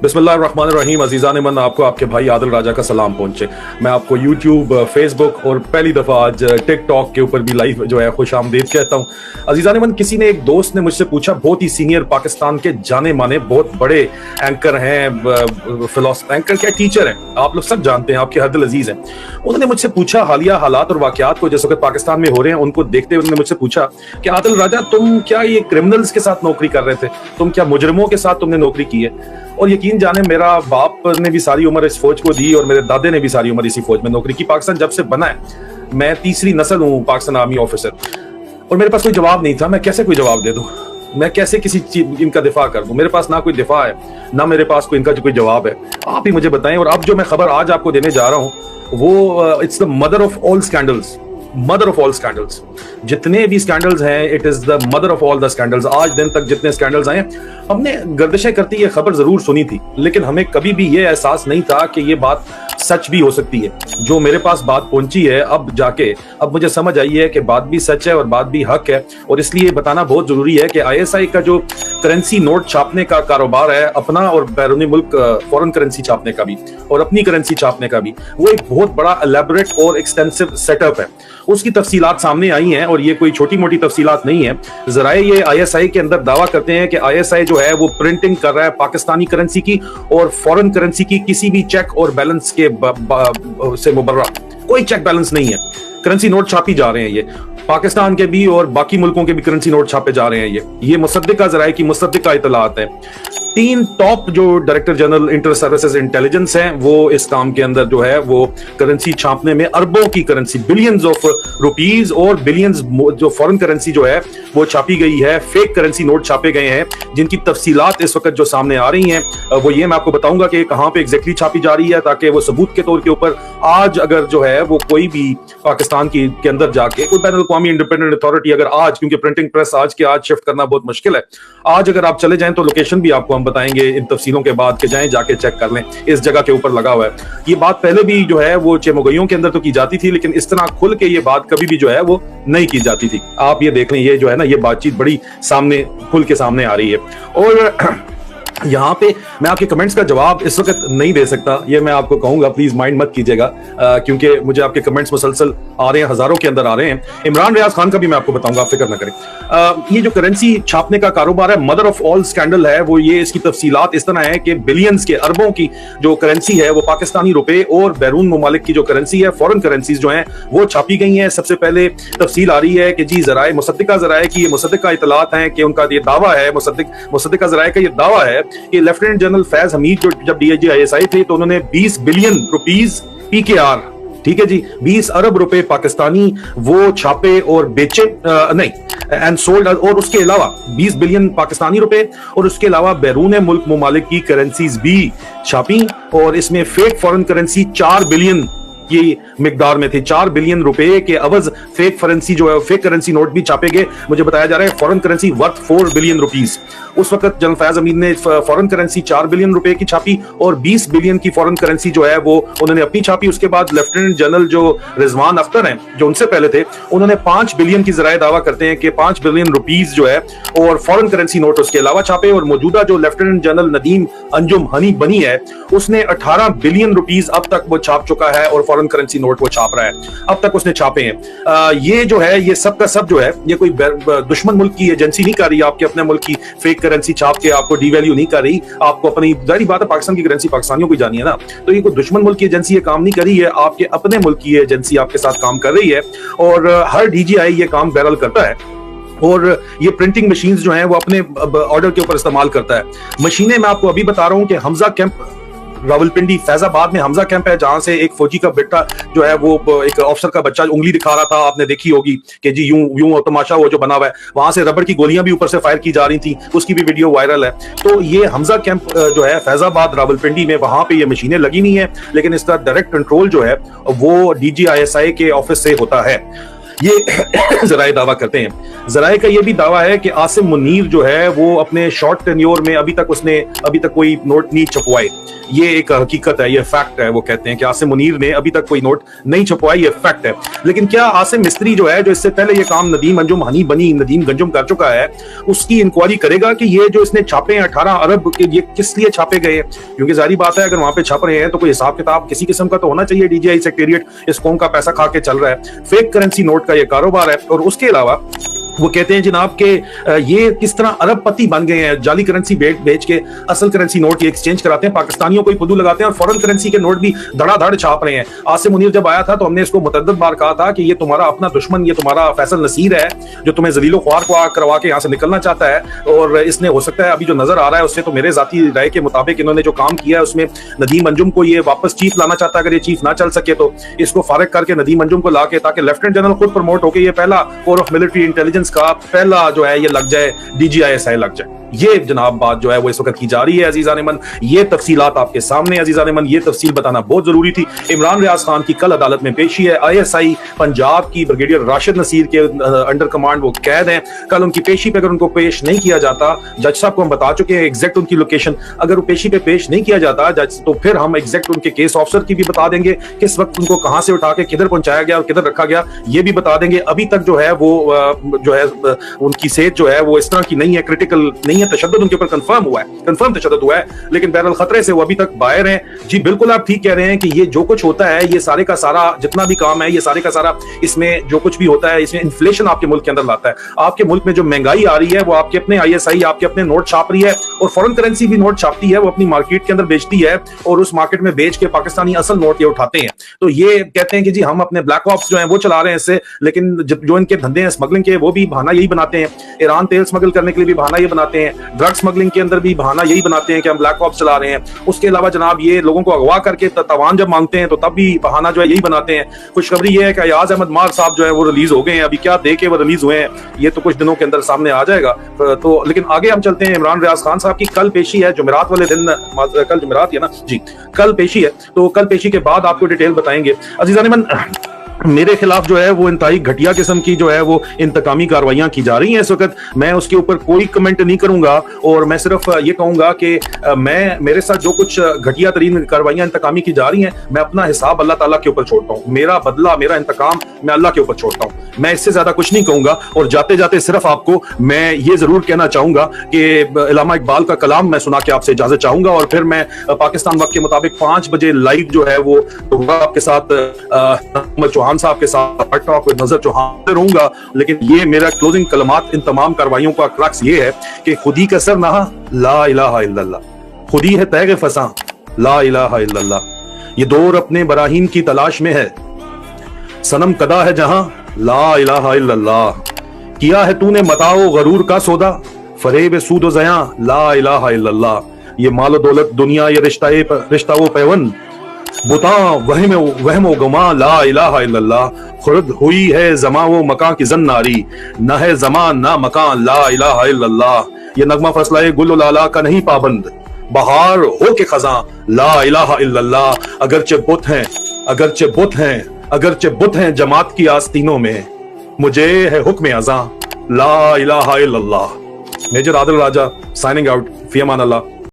बिस्मिल्लाहिर्रहमानिर्रहीम। अजीज़ान मन, आपको आपके भाई आदिल राजा का सलाम पहुंचे। मैं आपको यूट्यूब, फेसबुक और पहली दफ़ा आज टिकटॉक के ऊपर भी लाइव जो है खुश आमदीद कहता हूँ। अजीज़ान मन, किसी ने, एक दोस्त ने मुझसे पूछा, बहुत ही सीनियर पाकिस्तान के जाने माने बहुत बड़े एंकर हैं, फिलोसफर एंकर क्या टीचर हैं, आप लोग सब जानते हैं, आपके हरदिल अजीज हैं। उन्होंने मुझसे पूछा हालिया हालात और वाकयात को जिस वक्त पाकिस्तान में हो रहे हैं उनको देखते हुए उन्होंने मुझसे पूछा कि आदिल राजा, तुम क्या ये क्रिमिनल्स के साथ नौकरी कर रहे थे, तुम क्या मुजरिमों के साथ तुमने नौकरी की है? और यकीन जाने, मेरा बाप ने भी सारी उम्र इस फौज को दी और मेरे दादे ने भी सारी उम्र इसी फौज में नौकरी की। पाकिस्तान जब से बना है, मैं तीसरी नस्ल हूँ पाकिस्तान आर्मी ऑफिसर, और मेरे पास कोई जवाब नहीं था। मैं कैसे कोई जवाब दे दूं, मैं कैसे किसी चीज इनका दिफा कर दूं? मेरे पास ना कोई दिफा है, ना मेरे पास कोई इनका कोई जवाब है। आप ही मुझे बताएं। और अब जो मैं खबर आज आपको देने जा रहा हूं वो it's the mother of all scandals. Mother of all scandals, जितने भी स्कैंडल्स हैं, it is the mother of all the scandals. आज दिन तक जितने स्कैंडल्स आए, हमने गर्दिशें करती ये खबर जरूर सुनी थी, लेकिन हमें कभी भी ये एहसास नहीं था कि ये बात सच भी हो सकती है। जो मेरे पास बात पहुंची है अब जाके, अब मुझे समझ आई है कि बात भी सच है और बात भी हक है। और इसलिए बताना बहुत जरूरी है कि ISI का जो करेंसी नोट छापने का कारोबार है, अपना और बैरूनी मुल्क फॉरेन करेंसी छापने का भी और अपनी करेंसी छापने का भी, वो एक बहुत बड़ा एलैबोरेट और एक्सटेंसिव सेटअप है। उसकी तफसीलात सामने आई हैं और ये कोई छोटी मोटी तफसीलात नहीं है। जराए ये ISI के अंदर दावा करते हैं कि ISI जो है वो प्रिंटिंग कर रहा है पाकिस्तानी करेंसी की और फॉरेन करेंसी की किसी भी चेक और बैलेंस के से मुबर्रा कोई चेक बैलेंस नहीं है। करेंसी नोट छापी जा रहे हैं, ये पाकिस्तान के भी और बाकी मुल्कों के भी करेंसी नोट छापे जा रहे हैं। ये मुसद्दिका ज़राए की मुसद्दिका इतलात है। 3 टॉप जो director general inter services intelligence हैं, वो इस काम के अंदर जो है वो करेंसी छापने में अरबों की करेंसी, बिलियंस ऑफ रुपीज और बिलियंस जो फॉरेन करेंसी जो है वो छापी गई है। फेक करेंसी नोट छापे गए हैं जिनकी तफसीलात इस वक्त जो सामने आ रही हैं वो ये मैं आपको बताऊंगा कि कहां पे एग्जैक्टली छापी जा रही है, ताकि वो सबूत के तौर के ऊपर आज अगर जो है वो कोई भी पाकिस्तान के अंदर जाके कोई बैनुल अक़वामी इंडिपेंडेंट अथॉरिटी अगर आज, क्योंकि प्रिंटिंग प्रेस आज के आज शिफ्ट करना बहुत मुश्किल है, आज अगर आप चले जाएं तो लोकेशन भी आपको हम बताएंगे इन तफसीलों के बाद कि जाएं जाके चेक कर लें, इस जगह के ऊपर लगा हुआ है। ये बात पहले भी जो है वो चेमोगइयों के अंदर तो की जाती थी, लेकिन इस तरह खुल के ये बात कभी भी जो है वो नहीं की जाती थी। आप ये देख लें, ये जो है ना, ये बातचीत बड़ी सामने खुल के सामने आ रही है। और यहाँ पे मैं आपके कमेंट्स का जवाब इस वक्त नहीं दे सकता, ये मैं आपको कहूंगा, प्लीज माइंड मत कीजिएगा, क्योंकि मुझे आपके कमेंट्स मुसलसल आ रहे हैं, हजारों के अंदर आ रहे हैं। इमरान रियाज खान का भी मैं आपको बताऊंगा, आप फिक्र ना करें। ये जो करेंसी छापने का कारोबार है, मदर ऑफ ऑल स्कैंडल है, वो ये इसकी तफसीलात इस तरह है कि बिलियंस के, अरबों की जो करेंसी है वो पाकिस्तानी रुपए और बैरून ममालिक की जो करेंसी है, फॉरेन करेंसीज जो है वो छापी गई है। सबसे पहले तफसील आ रही है कि जी ज़राए मुसद्दिका ज़राए की, ये मुसद्दिका इतलात हैं कि उनका ये दावा है, मुसद्दिका ज़राए का ये दावा है कि लेफ्टिनेंट जनरल फैज हमीद जो जब DIG ISI थे तो उन्होंने 20 बिलियन रुपीस PKR, ठीक है जी, 20 अरब रुपए पाकिस्तानी वो छापे और बेचे, नहीं एंड सोल्ड। और उसके अलावा 20 बिलियन पाकिस्तानी रुपए और उसके अलावा बैरून मुल्क ममालिक की करेंसीज भी छापी, और इसमें फेक फॉरेन करेंसी 4 बिलियन की मिकदार में थे। 4 बिलियन रुपए के अवज फेक करेंसी जो है, फेक करेंसी नोट भी छापे गए। मुझे बताया जा रहा है foreign currency worth 4 billion rupees. उस वक्त जनरल फैज हमीद ने फॉरेन करेंसी 4 बिलियन रुपए की छापी और 20 बिलियन की फॉरेन करेंसी जो है वो उन्होंने अपनी छापी। उसके बाद लेफ्टिनेंट जनरल जो रिजवान अख्तर हैं, जो उनसे पहले थे, उन्होंने 5 बिलियन की ज़राए दावा करते हैं कि 5 बिलियन रुपीस जो है और फॉरेन करेंसी नोट उसके अलावा छापे। और मौजूदा जो लेफ्टिनेंट जनरल नदीम अंजुम हनी बनी है, उसने 18 बिलियन रुपीस अब तक वो छाप चुका है और फॉरेन करेंसी नोट वो छाप रहा है, अब तक उसने छापे हैं। ये जो है, ये सब का सब जो है, ये कोई दुश्मन मुल्क की एजेंसी नहीं कर रही, आपके अपने मुल्क की फेक करेंसी छाप के आपको डिवैल्यू नहीं कर रही। आपको अपनी, जाहिर बात है पाकिस्तान की करेंसी पाकिस्तानियों को जानी है ना, तो ये कोई दुश्मन मुल्क की एजेंसी ये काम नहीं कर रही है, आपके अपने मुल्क की एजेंसी आपके साथ काम कर रही है। और हर DGI ये काम बहरहाल करता है। और ये प्रिंटिंग मशीन्स जो हैं वो अपने ऑर्डर के ऊपर इस्तेमाल करता है। मशीनें मैं आपको अभी बता रहा हूँ कि हमजा कैंप रावलपिंडी फैजाबाद में हमजा कैंप है, जहां से एक फौजी का बेटा जो है वो एक ऑफिसर का बच्चा उंगली दिखा रहा था, आपने देखी होगी कि जी यूं यूं तमाशा वो जो बना हुआ है, वहां से रबड़ की गोलियां भी ऊपर से फायर की जा रही थी, उसकी भी वीडियो वायरल है। तो ये हमजा कैंप जो है फैजाबाद रावलपिंडी में, वहां पे ये मशीनें लगी नहीं है, लेकिन इसका डायरेक्ट कंट्रोल जो है वो DG ISI के ऑफिस से होता है। ये जराए दावा करते हैं। जराए का ये भी दावा है कि आसिम मुनीर जो है वो अपने शॉर्ट टेन्योर में अभी तक कोई नोट नहीं छपवाए। ये एक हकीकत है, ये फैक्ट है। वो कहते हैं कि आसिम मुनीर ने अभी तक कोई नोट नहीं छपवाया, ये फैक्ट है। लेकिन क्या आसिम मिस्त्री जो है, जो इससे पहले ये काम नदीम अंजुम हनी बनी नदीम गंजुम कर चुका है, उसकी इंक्वायरी करेगा कि ये जो इसने छापे हैं 18 अरब के, ये किस लिए छापे गए हैं? क्योंकि जाहिर बात है अगर वहां पे छाप रहे हैं तो कोई हिसाब किताब किसी किस्म का तो होना चाहिए। डीजीआई सेक्रेटरिएट इस कौम का पैसा खा के चल रहा है, फेक करेंसी नोट का ये कारोबार है। और उसके अलावा वो कहते हैं जनाब के ये किस तरह अरबपति बन गए हैं, जाली करेंसी बेच के असल करेंसी नोट ये एक्सचेंज कराते हैं, पाकिस्तानियों को ही फुदू लगाते हैं और फॉरेन करेंसी के नोट भी धड़ाधड़ छाप रहे हैं। आसिम मुनीर जब आया था तो हमने इसको मुतअद्दिद बार कहा था कि ये तुम्हारा अपना दुश्मन, ये तुम्हारा फैसल नसीर है जो तुम्हें जलीलो ख्वार को करवा के यहाँ से निकलना चाहता है। और इसने हो सकता है अभी जो नजर आ रहा है उससे, तो मेरे जाती राय के मुताबिक इन्होंने जो काम किया है उसमें नदीम अंजुम को ये वापस चीफ लाना चाहता है। अगर ये चीफ ना चल सके तो इसको फारिग करके नदीम अंजुम को लाके, ताकि लेफ्टिनेंट जनरल खुद प्रमोट होकर ये पहला कोर ऑफ मिलिट्री इंटेलिजेंस का पहला जो है ये लग जाए, DGISI लग जाए। ये जनाब बात जो है वो इस वक्त की जा रही है अजीजान मन। ये तफसीलात आपके सामने अजीजान मन, ये तफसील बताना बहुत जरूरी थी। इमरान रियाज खान की कल अदालत में पेशी है। ISI पंजाब की ब्रिगेडियर राशिद नसीर के अंडर कमांड वो कैद हैं। कल उनकी पेशी पे अगर उनको पेश नहीं किया जाता, जज साहब को हम बता चुके हैं एग्जैक्ट उनकी लोकेशन, अगर वो पेशी पे पेश नहीं किया जाता जज, तो फिर हम एग्जैक्ट उनके केस ऑफिसर की भी बता देंगे, किस वक्त उनको कहां से उठा के किधर पहुंचाया गया और किधर रखा गया, ये भी बता देंगे। अभी तक जो है वो जो है उनकी सेहत जो है वो इस तरह की नहीं है, क्रिटिकल नहीं है, तशद्दुद उनके ऊपर कंफर्म हुआ है, कंफर्म तशद्दुद हुआ है, लेकिन बहरहाल खतरे से वो अभी तक बाहर हैं। जी बिल्कुल आप ठीक कह रहे हैं कि ये जो कुछ होता है, ये सारे का सारा जितना भी काम है, ये सारे का सारा इसमें जो कुछ भी होता है, इसमें इन्फ्लेशन आपके मुल्क के अंदर लाता है। आपके मुल्क में जो महंगाई आ रही है वो आपके अपने ISI आपके अपने नोट छाप रही है, और फॉरेन करेंसी भी नोट छापती है, वो अपनी मार्केट के अंदर बेचती है, और उस मार्केट में बेच के पाकिस्तानी असल नोट ये उठाते हैं। तो ये कहते हैं कि जी हम अपने ब्लैक ऑप्स जो है वो चला रहे हैं इससे, लेकिन जो इनके धंधे हैं स्मगलिंग के, वो भी बहाना यही बनाते हैं। ईरान तेल स्मगल करने के लिए भी बहाना ये बनाते हैं, ड्रग स्मगलिंग के अंदर भी बहाना यही बनाते हैं कि हम ब्लैक ऑप्स चला रहे हैं। उसके अलावा जनाब ये लोगों को अगवा करके तवान जब मांगते हैं तो तब भी बहाना जो है यही बनाते हैं। खुशखबरी ये है कि अयाज अहमद मार साहब जो है वो रिलीज हो गए हैं। अभी क्या दे के वो रिलीज हुए हैं ये तो कुछ दिनों के अंदर सामने आ जाएगा। तो लेकिन आगे हम चलते हैं। इमरान रियाज खान साहब की कल पेशी है, जुमेरात वाले दिन, कल जुमेरात है ना जी, कल पेशी है। तो कल पेशी के बाद आपको डिटेल बताएंगे। अजीज़ान मन, मेरे खिलाफ जो है वो इंतहाई घटिया किस्म की जो है वो इंतकामी कार्रवाइयां की जा रही हैं इस वक्त। मैं उसके ऊपर कोई कमेंट नहीं करूंगा, और मैं सिर्फ ये कहूंगा कि मेरे साथ जो कुछ घटिया तरीन कार्रवाइयां इंतकामी की जा रही हैं, मैं अपना हिसाब अल्लाह ताला के ऊपर छोड़ता हूं। मेरा बदला, मेरा इंतकाम मैं अल्लाह के ऊपर छोड़ता हूं। मैं इससे ज्यादा कुछ नहीं कहूंगा। और जाते जाते सिर्फ आपको मैं ये जरूर कहना चाहूंगा कि इल्लामा इकबाल का कलाम मैं सुना के आपसे इजाजत चाहूंगा, और फिर मैं पाकिस्तान वक्त के मुताबिक 5 बजे लाइव जो है वो आपके साथ साहब के साथ टॉक विद नजर चौहान रहूंगा। लेकिन ये मेरा क्लोजिंग कलमात इन तमाम कार्रवाइयों का क्रक्स ये है कि खुदी का सर नहा ला इलाहा इल्लल्लाह, खुदी है तैग फसा ला इलाहा इल्लल्लाह। ये दौर अपने बराहीन की तलाश में है, सनम कदा है जहां ला इलाहा इल्लल्लाह। किया है तूने मताओ गरूर का सौदा, फरेब सूद ज़या ला इलाहा इल्लल्लाह। ये मालो दौलत दुनिया, ये रिश्ता वो पैवन, बुता वहमो गुमा ला इलाहा इल्लल्लाह। खुर्द हुई है जमा वो मकां की जन्नारी, न है जमा ना मकां ला इलाहा इल्लल्लाह। ये नगमा फसला गुल लाला का नहीं पाबंद, बहार हो के खजा ला इलाहा इल्लल्लाह। अगरचे बुत हैं, अगरचे बुत हैं, अगरचे बुत हैं जमात की आस्तीनों में, मुझे है हुक्म अज़ा ला इलाहा इल्लल्लाह। मेजर आदिल राजा साइनिंग आउट, फी अमान अल्लाह।